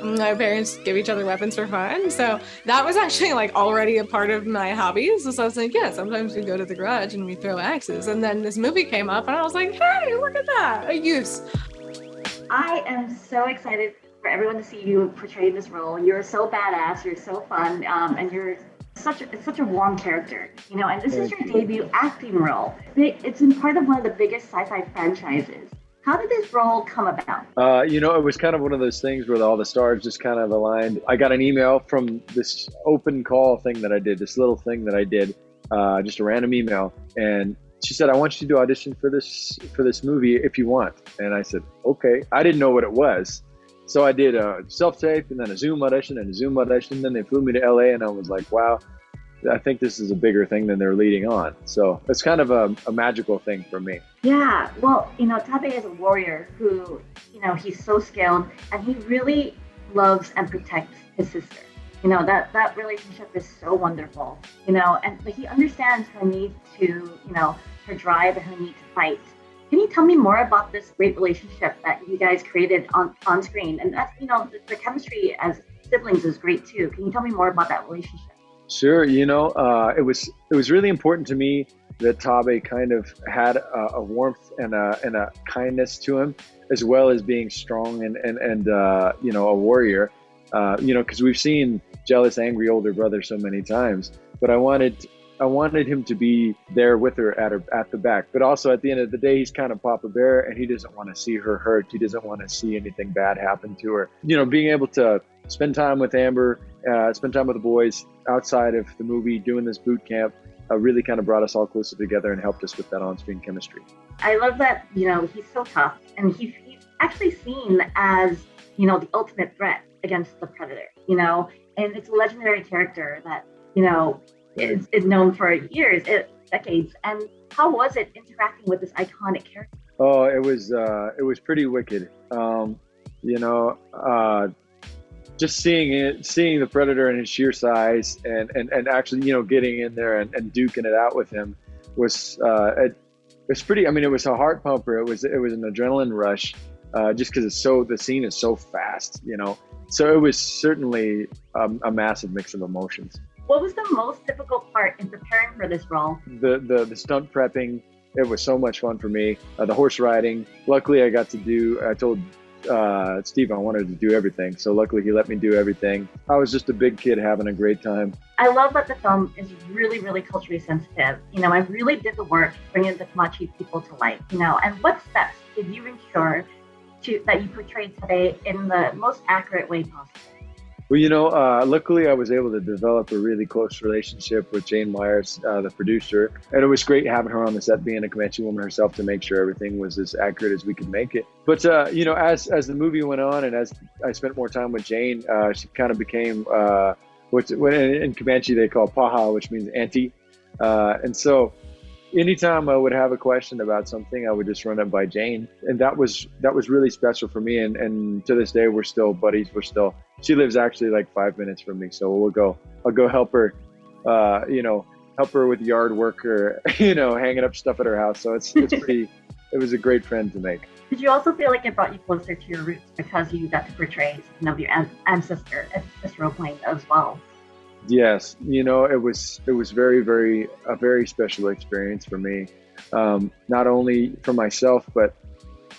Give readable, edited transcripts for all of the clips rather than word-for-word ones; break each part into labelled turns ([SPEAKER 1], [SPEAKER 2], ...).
[SPEAKER 1] My parents give each other weapons for fun. So that was actually like already a part of my hobbies. So I was like, yeah, sometimes we go to the garage and we throw axes. And then this movie came up and I was like, hey, look at that, a use.
[SPEAKER 2] I am so excited for everyone to see you portray this role. You're so badass, you're so fun, and you're such a warm character, and this is your debut acting role. It's in part of one of the biggest sci-fi franchises. How did this role come about?
[SPEAKER 3] It was kind of one of those things where all the stars just kind of aligned. I got an email from this open call thing that I did, this little thing that I did, just a random email. And she said, I want you to audition for this movie if you want. And I said, okay. I didn't know what it was. So I did a self-tape and then a Zoom audition and a Zoom audition. Then they flew me to LA and I was like, wow, I think this is a bigger thing than they're leading on. So it's kind of a magical thing for me.
[SPEAKER 2] Yeah, well, Taabe is a warrior who, he's so skilled and he really loves and protects his sister. That relationship is so wonderful, but he understands her need to, her drive and her need to fight. Can you tell me more about this great relationship that you guys created on screen? And that's, the chemistry as siblings is great too. Can you tell me more about that relationship?
[SPEAKER 3] Sure. It was really important to me that Taabe kind of had a warmth and a kindness to him, as well as being strong and a warrior. Because we've seen jealous, angry older brother so many times, but I wanted him to be there with her at the back. But also at the end of the day, he's kind of Papa Bear, and he doesn't want to see her hurt. He doesn't want to see anything bad happen to her. Being able to spend time with Amber, spend time with the boys outside of the movie, doing this boot camp, really kind of brought us all closer together and helped us with that on-screen chemistry.
[SPEAKER 2] I love that, he's so tough, and he's actually seen as, the ultimate threat against the Predator, and it's a legendary character that, is known for years, decades. And how was it interacting with this iconic character?
[SPEAKER 3] Oh, it was pretty wicked. Just seeing the Predator in his sheer size and actually, getting in there and duking it out with him was it's pretty. I mean, it was a heart pumper. It was an adrenaline rush, just because the scene is so fast, So it was certainly a massive mix of emotions.
[SPEAKER 2] What was the most difficult part in preparing for this role?
[SPEAKER 3] The stunt prepping. It was so much fun for me. The horse riding. Luckily, I told Steve I wanted to do everything, so luckily he let me do everything. I was just a big kid having a great time.
[SPEAKER 2] I love that the film is really, really culturally sensitive. I really did the work bringing the Comanche people to life. And what steps did you ensure that you portrayed today in the most accurate way possible?
[SPEAKER 3] Well, luckily I was able to develop a really close relationship with Jane Myers, the producer, and it was great having her on the set, being a Comanche woman herself, to make sure everything was as accurate as we could make it. But as the movie went on and as I spent more time with Jane, she kind of became what in Comanche they call paha, which means auntie, and so anytime I would have a question about something, I would just run it by Jane, and that was really special for me. And to this day, we're still buddies. She lives actually like 5 minutes from me, so I'll go help her, help her with yard work or hanging up stuff at her house. So it's pretty. It was a great friend to make.
[SPEAKER 2] Did you also feel like it brought you closer to your roots because you got to portray your ancestor as this role playing as well?
[SPEAKER 3] Yes, it was very, very a very special experience for me, not only for myself, but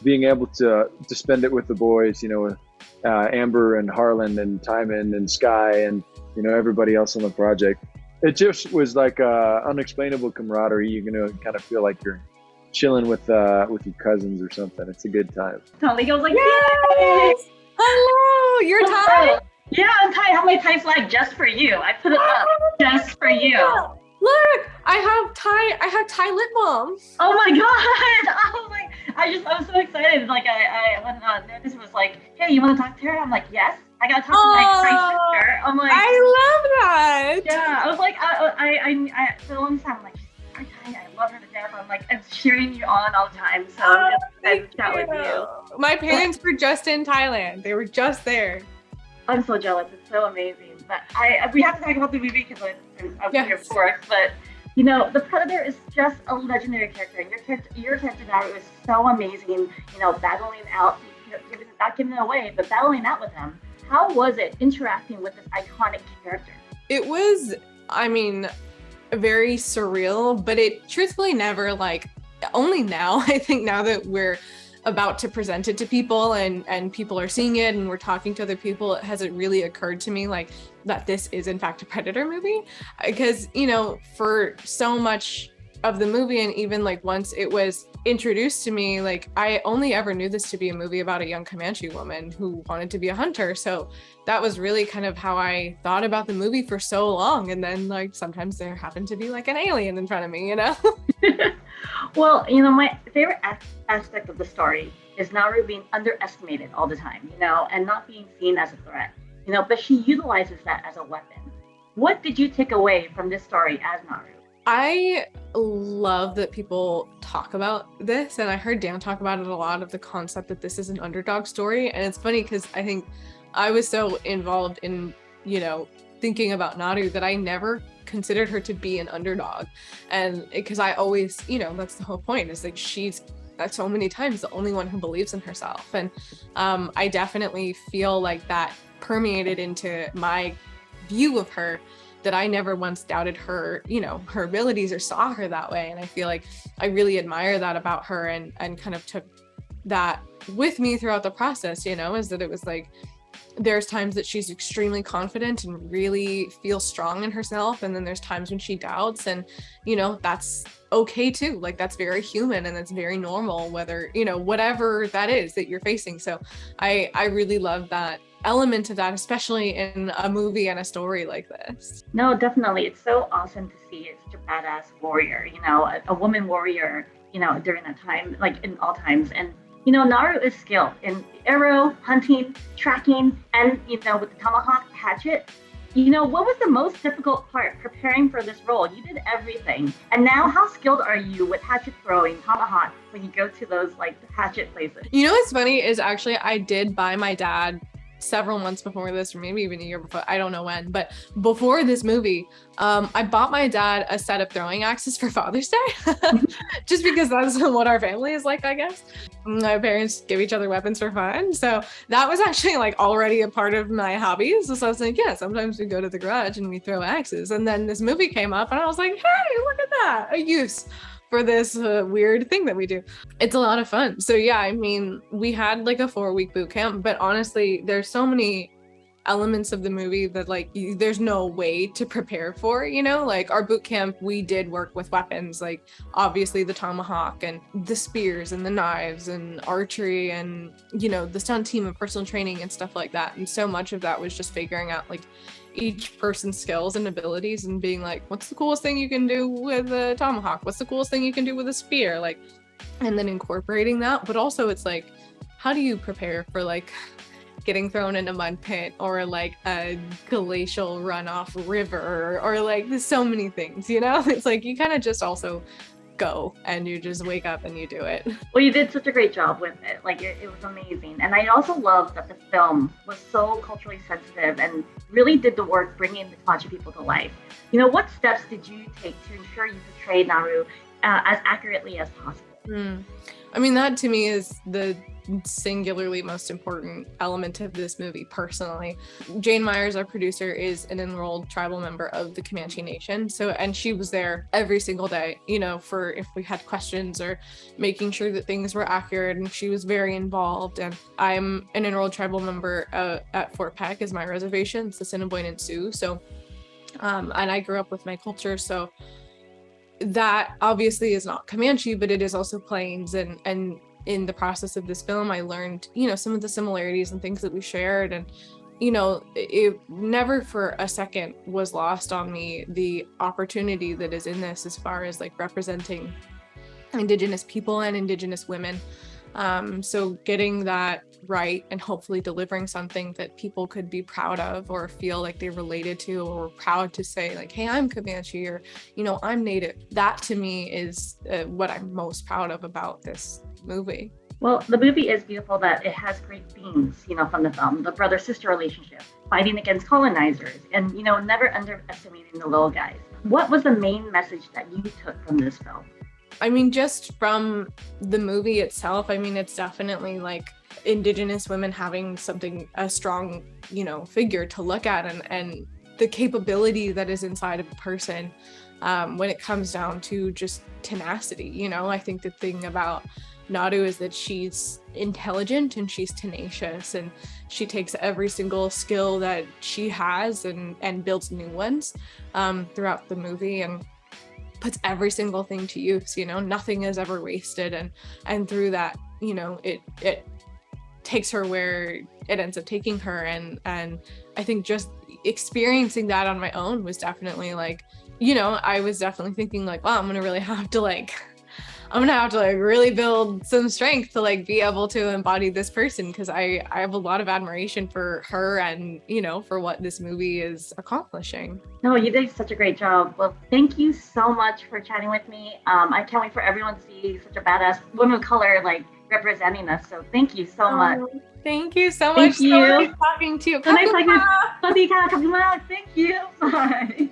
[SPEAKER 3] being able to spend it with the boys, with Amber and Harlan and Timon and Sky and everybody else on the project. It just was like unexplainable camaraderie. You kind of feel like you're chilling with your cousins or something. It's a good time.
[SPEAKER 2] Totally, I was like,
[SPEAKER 1] yes! Hello, you're Ty.
[SPEAKER 2] Yeah, I'm Ty. I have my Ty flag just for you. I put it up just for you.
[SPEAKER 1] Look, I have Thai lip balm.
[SPEAKER 2] Oh my god! Oh my! I was so excited. Like when Nerdist was like, "Hey, you want to talk to her?" I'm like, "Yes." I gotta talk to my sister. I'm like,
[SPEAKER 1] I love that.
[SPEAKER 2] Yeah, I was like, I for a long time, I'm like, "Hi, Ty, I love her to death." I'm like, I'm cheering you on all the time. So I'm just excited to chat with you.
[SPEAKER 1] My parents were just in Thailand. They were just there.
[SPEAKER 2] I'm so jealous. It's so amazing. But we have to talk about the movie because I'm here, of course. But the Predator is just a legendary character, and your character Naru is so amazing. Battling out, not giving it away, but battling out with him. How was it interacting with this iconic character?
[SPEAKER 1] It was, I mean, very surreal, but it truthfully never like, only now, I think now that we're about to present it to people and people are seeing it and we're talking to other people, has it really occurred to me like that this is in fact a Predator movie? Because, you know, for so much of the movie, and even like once it was introduced to me, like I only ever knew this to be a movie about a young Comanche woman who wanted to be a hunter. So that was really kind of how I thought about the movie for so long. And then like sometimes there happened to be like an alien in front of me, you know?
[SPEAKER 2] Well, you know, my favorite aspect of the story is Naru being underestimated all the time, you know, and not being seen as a threat, you know, but she utilizes that as a weapon. What did you take away from this story as Naru?
[SPEAKER 1] I love that people talk about this, and I heard Dan talk about it a lot, of the concept that this is an underdog story. And it's funny because I think I was so involved in, you know, thinking about Naru that I never considered her to be an underdog. And because I always, you know, that's the whole point, is like she's so many times the only one who believes in herself. And I definitely feel like that permeated into my view of her, that I never once doubted her, you know, her abilities or saw her that way. And I feel like I really admire that about her, and kind of took that with me throughout the process, you know, is that it was like, there's times that she's extremely confident and really feels strong in herself. And then there's times when she doubts, and, you know, that's okay too. Like that's very human and that's very normal, whether, you know, whatever that is that you're facing. So I really love that element of that, especially in a movie and a story like this.
[SPEAKER 2] No, definitely. It's so awesome to see such a badass warrior, you know, a woman warrior, you know, during that time, like in all times. And, you know, Naru is skilled in arrow, hunting, tracking, and, you know, with the tomahawk hatchet. You know, what was the most difficult part preparing for this role? You did everything. And now how skilled are you with hatchet throwing, tomahawk, when you go to those like hatchet places?
[SPEAKER 1] You know what's funny is actually I did buy my dad several months before this, or maybe even a year before, I don't know when, but before this movie, I bought my dad a set of throwing axes for Father's Day, just because that's what our family is like, I guess. My parents give each other weapons for fun. So that was actually like already a part of my hobbies. So I was like, yeah, sometimes we go to the garage and we throw axes. And then this movie came up and I was like, hey, look at that, a use for this weird thing that we do. It's a lot of fun. So yeah, I mean, we had like a 4-week boot camp, but honestly, there's so many elements of the movie that like there's no way to prepare for, you know, like our boot camp, we did work with weapons, like obviously the tomahawk and the spears and the knives and archery and, you know, the stunt team and personal training and stuff like that. And so much of that was just figuring out like each person's skills and abilities and being like, what's the coolest thing you can do with a tomahawk? What's the coolest thing you can do with a spear? Like, and then incorporating that. But also it's like, how do you prepare for like getting thrown in a mud pit or like a glacial runoff river or like there's so many things, you know? It's like you kind of just also go and you just wake up and you do it.
[SPEAKER 2] Well, you did such a great job with it. Like it was amazing. And I also love that the film was so culturally sensitive and really did the work bringing the Comanche people to life. You know, what steps did you take to ensure you portrayed Naru as accurately as possible?
[SPEAKER 1] I mean, that to me is the singularly most important element of this movie personally. Jane Myers, our producer, is an enrolled tribal member of the Comanche Nation. So, and she was there every single day, you know, for if we had questions or making sure that things were accurate, and she was very involved. And I'm an enrolled tribal member at Fort Peck is my reservation. It's the Assiniboine Sioux. So, and I grew up with my culture. So that obviously is not Comanche, but it is also Plains. And in the process of this film, I learned, you know, some of the similarities and things that we shared. And, you know, it never for a second was lost on me the opportunity that is in this as far as like representing Indigenous people and Indigenous women. So getting that right and hopefully delivering something that people could be proud of or feel like they related to or proud to say like, hey, I'm Comanche, or, you know, I'm Native. That to me is what I'm most proud of about this movie.
[SPEAKER 2] Well, the movie is beautiful that it has great themes, you know, from the film, the brother-sister relationship, fighting against colonizers, and, you know, never underestimating the little guys. What was the main message that you took from this film?
[SPEAKER 1] I mean, just from the movie itself, I mean, it's definitely like Indigenous women having a strong, you know, figure to look at, and the capability that is inside of a person when it comes down to just tenacity. You know, I think the thing about Naru is that she's intelligent and she's tenacious, and she takes every single skill that she has and builds new ones throughout the movie, and puts every single thing to use. You know, nothing is ever wasted, and through that, you know, it takes her where it ends up taking her. And I think just experiencing that on my own was definitely like, you know, I was definitely thinking like, wow, I'm gonna have to really build some strength to like be able to embody this person, because I have a lot of admiration for her and, you know, for what this movie is accomplishing.
[SPEAKER 2] No, you did such a great job. Well, thank you so much for chatting with me. I can't wait for everyone to see such a badass woman of color like representing us. So thank you so much.
[SPEAKER 1] Thank you so
[SPEAKER 2] Thank
[SPEAKER 1] much.
[SPEAKER 2] you.
[SPEAKER 1] So nice talking to you.
[SPEAKER 2] So nice talking to you. Thank you. Bye.